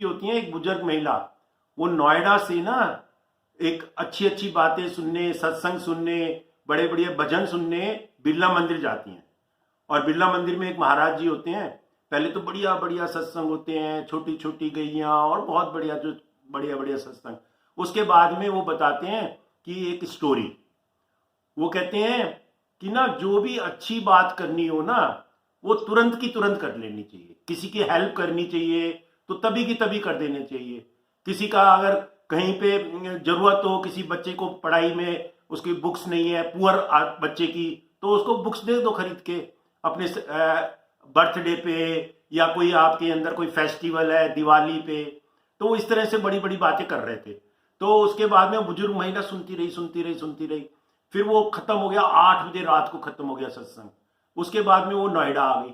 होती है एक बुजुर्ग महिला, वो नोएडा से ना एक अच्छी अच्छी बातें सुनने, सत्संग सुनने, बड़े बड़े भजन सुनने बिरला मंदिर जाती हैं। और बिरला मंदिर में एक महाराज जी होते हैं, पहले तो बढ़िया बढ़िया सत्संग होते हैं, छोटी छोटी गैयां और बहुत बढ़िया जो बढ़िया बढ़िया सत्संग। उसके बाद में वो बताते हैं कि एक स्टोरी, वो कहते हैं कि ना जो भी अच्छी बात करनी हो ना वो तुरंत की तुरंत कर लेनी चाहिए। किसी की हेल्प करनी चाहिए तो तभी की तभी कर देने चाहिए। किसी का अगर कहीं पे जरूरत हो, किसी बच्चे को पढ़ाई में उसकी बुक्स नहीं है, पुअर बच्चे की, तो उसको बुक्स दे दो खरीद के अपने बर्थडे पे, या कोई आपके अंदर कोई फेस्टिवल है दिवाली पे। तो वो इस तरह से बड़ी बड़ी बातें कर रहे थे। तो उसके बाद में बुजुर्ग महिला सुनती रही सुनती रही सुनती रही, फिर वो खत्म हो गया, 8 बजे रात को खत्म हो गया सत्संग। उसके बाद में वो नोएडा आ गई।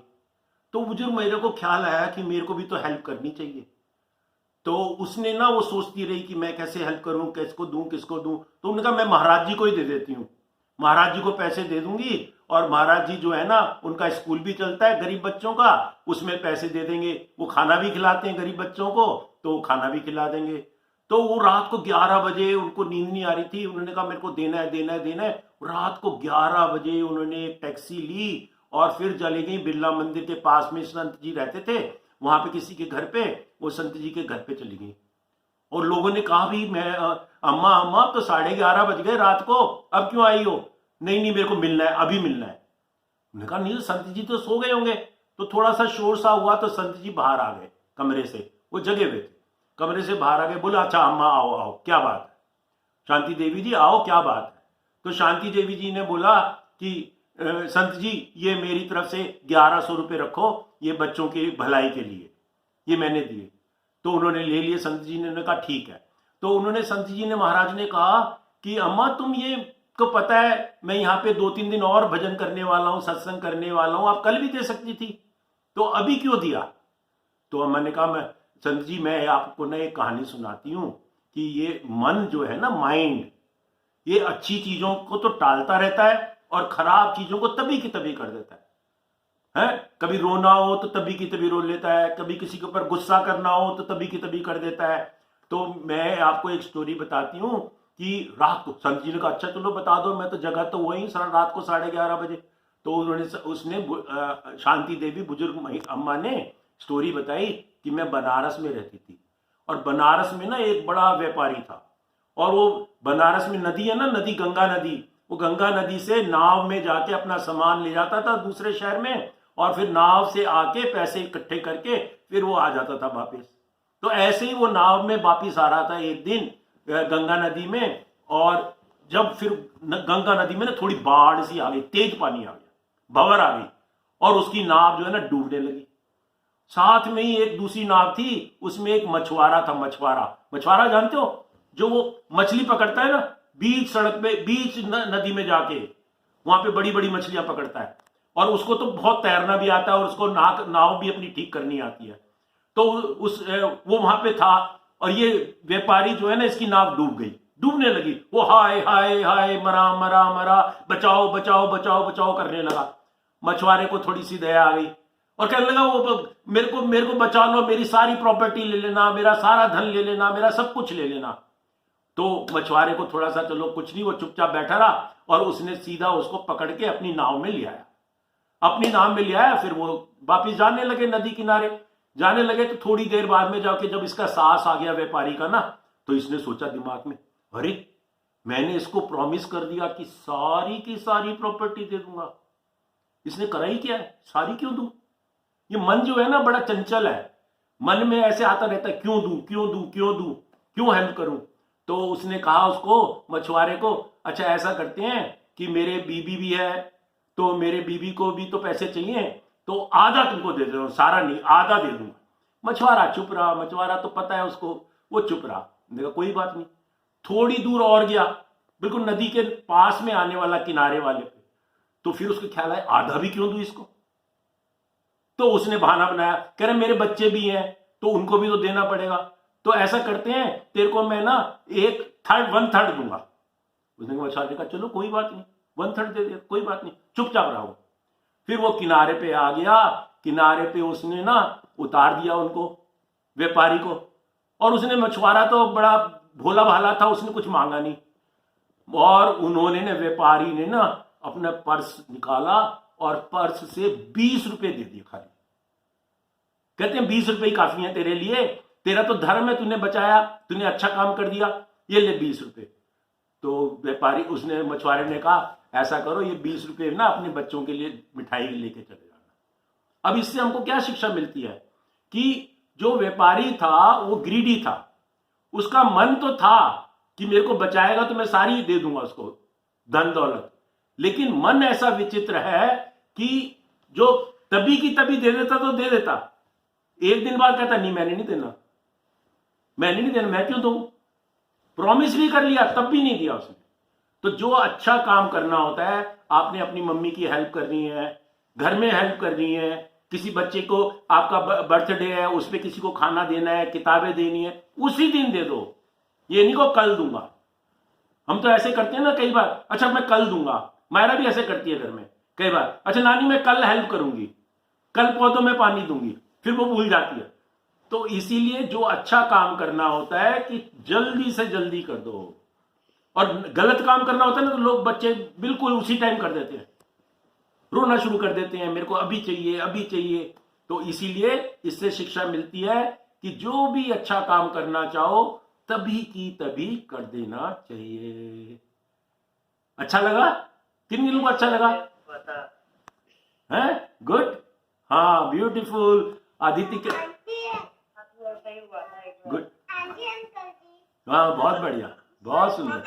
तो बुजुर्ग महिला को ख्याल आया कि मेरे को भी तो हेल्प करनी चाहिए। तो उसने ना वो सोचती रही कि मैं कैसे हेल्प करूं, किसको दूं किसको दूं। तो उन्होंने कहा मैं महाराज जी को ही दे देती हूँ, महाराज जी को पैसे दे दूंगी, और महाराज जी जो है ना उनका स्कूल भी चलता है गरीब बच्चों का, उसमें पैसे दे देंगे, वो खाना भी खिलाते हैं गरीब बच्चों को, तो वो खाना भी खिला देंगे। तो वो रात को 11 बजे, उनको नींद नहीं आ रही थी, उन्होंने कहा मेरे को देना है देना है देना है। रात को 11 बजे उन्होंने एक टैक्सी ली और फिर चली गई बिरला मंदिर के पास में संत जी रहते थे, वहां पे किसी के घर पे, वो संत जी के घर पे चली गई। और लोगों ने कहा भी मैं अम्मा अम्मा तो 11:30 बज गए रात को, अब क्यों आई हो? नहीं नहीं मेरे को मिलना है, अभी मिलना है। उन्होंने कहा नहीं संत जी तो सो गए होंगे। तो थोड़ा सा शोर सा हुआ तो संत जी बाहर आ गए कमरे से, वो जगे हुए थे, कमरे से बाहर आ गए। बोला अच्छा अम्मा आओ आओ, क्या बात है? शांति देवी जी आओ, क्या बात है? तो शांति देवी जी ने बोला कि संत जी ये मेरी तरफ से 1100 रुपये रखो, ये बच्चों की भलाई के लिए, ये मैंने दिए। तो उन्होंने ले लिए। संत जी ने कहा ठीक है। तो उन्होंने संत जी ने, महाराज ने कहा कि अम्मा तुम ये को पता है मैं यहाँ पे 2-3 दिन और भजन करने वाला हूँ, सत्संग करने वाला हूँ, आप कल भी दे सकती थी, तो अभी क्यों दिया? तो अम्मा ने कहा मैं संत जी मैं आपको ना एक कहानी सुनाती हूँ कि ये मन जो है ना, माइंड, ये अच्छी चीजों को तो टालता रहता है और खराब चीजों को तभी की तभी कर देता है। कभी रोना हो तो तभी की तभी रो लेता है, कभी किसी के ऊपर गुस्सा करना हो तो तभी की तभी कर देता है। तो मैं आपको एक स्टोरी बताती हूँ कि रात को संत जी ने कहा अच्छा चलो बता दो, मैं तो जगह तो वही रात को 11:30 बजे। तो उसने शांति देवी बुजुर्ग अम्मा ने स्टोरी बताई कि मैं बनारस में रहती थी, और बनारस में ना एक बड़ा व्यापारी था, और वो बनारस में नदी है ना, नदी गंगा नदी, वो गंगा नदी से नाव में जाके अपना सामान ले जाता था दूसरे शहर में, और फिर नाव से आके पैसे इकट्ठे करके फिर वो आ जाता था वापस। तो ऐसे ही वो नाव में वापिस आ रहा था एक दिन गंगा नदी में, और जब फिर गंगा नदी में ना थोड़ी बाढ़ सी आ गई, तेज पानी आ गया, भंवर आ गई, और उसकी नाव जो है ना डूबने लगी। साथ में ही एक दूसरी नाव थी, उसमें एक मछुआरा था। मछुआरा जानते हो, जो वो मछली पकड़ता है ना बीच सड़क पे, बीच नदी में जाके वहां पे बड़ी बड़ी मछलियां पकड़ता है, और उसको तो बहुत तैरना भी आता है और उसको नाव भी अपनी ठीक करनी आती है। तो वो वहां पे था, और ये व्यापारी जो है ना इसकी नाव डूब गई, डूबने लगी। वो हाय हाय हाय मरा मरा मरा, बचाओ बचाओ बचाओ बचाओ करने लगा। मछुआरे को थोड़ी सी दया आ गई और कहने लगा वो मेरे को बचा लो, मेरी सारी प्रॉपर्टी ले लेना, मेरा सारा धन ले लेना, मेरा सब कुछ ले लेना। तो मछुआरे को थोड़ा सा चलो कुछ नहीं, वो चुपचाप बैठा रहा, और उसने सीधा उसको पकड़ के अपनी नाव में ले आया, अपनी नाव में ले आया। फिर वो वापिस जाने लगे, नदी किनारे जाने लगे। तो थोड़ी देर बाद में जाके जब इसका साहस आ गया व्यापारी का ना, तो इसने सोचा दिमाग में, अरे मैंने इसको प्रॉमिस कर दिया कि सारी की सारी प्रॉपर्टी दे दूंगा, इसने करा ही क्या है, सारी क्यों दूं? ये मन जो है ना बड़ा चंचल है, मन में ऐसे आता रहता है क्यों दूं क्यों दूं क्यों दूं, क्यों हेल्प करूं। तो उसने कहा उसको, मछुआरे को, अच्छा ऐसा करते हैं कि मेरे बीबी भी है, तो मेरे बीबी को भी तो पैसे चाहिए, तो आधा तुमको दे दूंगा, सारा नहीं आधा दे दूंगा। मछुआरा चुप रहा, मछुआरा तो पता है उसको, वो चुप रहा, देखा कोई बात नहीं। थोड़ी दूर और गया, बिल्कुल नदी के पास में आने वाला, किनारे वाले पे, तो फिर उसको ख्याल आया आधा भी क्यों दूं इसको। तो उसने बहाना बनाया, कह रहे मेरे बच्चे भी हैं तो उनको भी तो देना पड़ेगा, तो ऐसा करते हैं तेरे को मैं ना 1/3 दूंगा। उसने कहा चलो कोई बात नहीं, 1/3 दे दे, कोई बात नहीं, चुपचाप रहो। फिर वो किनारे पे आ गया, किनारे पे उसने ना उतार दिया उनको, व्यापारी को, और उसने मछुआरा तो बड़ा भोला भाला था, उसने कुछ मांगा नहीं। और उन्होंने ने व्यापारी ने ना अपना पर्स निकाला और पर्स से 20 रुपए दे दिए खाली। कहते हैं 20 रुपए ही काफी है तेरे लिए, तेरा तो धर्म है, तूने बचाया, तूने अच्छा काम कर दिया, ये ले 20 रुपए। तो व्यापारी उसने मछुआरे ने कहा ऐसा करो, ये 20 रुपए ना अपने बच्चों के लिए मिठाई लेके चले जाना। अब इससे हमको क्या शिक्षा मिलती है कि जो व्यापारी था वो ग्रीडी था, उसका मन तो था कि मेरे को बचाएगा तो मैं सारी दे दूंगा उसको धन दौलत, लेकिन मन ऐसा विचित्र है कि जो तभी की तभी दे देता तो दे देता, एक दिन बाद कहता नहीं मैंने नहीं देना, मैंने नहीं देना, मैं क्यों दूं, प्रॉमिस भी कर लिया तब भी नहीं दिया उसने। तो जो अच्छा काम करना होता है, आपने अपनी मम्मी की हेल्प करनी है, घर में हेल्प करनी है, किसी बच्चे को आपका बर्थडे है उस पर किसी को खाना देना है, किताबें देनी है, उसी दिन दे दो, ये नहीं को कल दूंगा। हम तो ऐसे करते हैं ना कई बार, अच्छा मैं कल दूंगा, मायरा भी ऐसे करती है घर में कई बार, अच्छा नानी मैं कल हेल्प करूंगी, कल पौधों में पानी दूंगी, फिर वो भूल जाती है। तो इसीलिए जो अच्छा काम करना होता है कि जल्दी से जल्दी कर दो, और गलत काम करना होता है ना तो लोग बच्चे बिल्कुल उसी टाइम कर देते हैं, रोना शुरू कर देते हैं, मेरे को अभी चाहिए अभी चाहिए। तो इसीलिए इससे शिक्षा मिलती है कि जो भी अच्छा काम करना चाहो तभी की तभी कर देना चाहिए। अच्छा लगा? किन किन को अच्छा लगा? है गुड, हाँ ब्यूटीफुल। आदित्य के गुड, हाँ बहुत बढ़िया, बहुत सुंदर।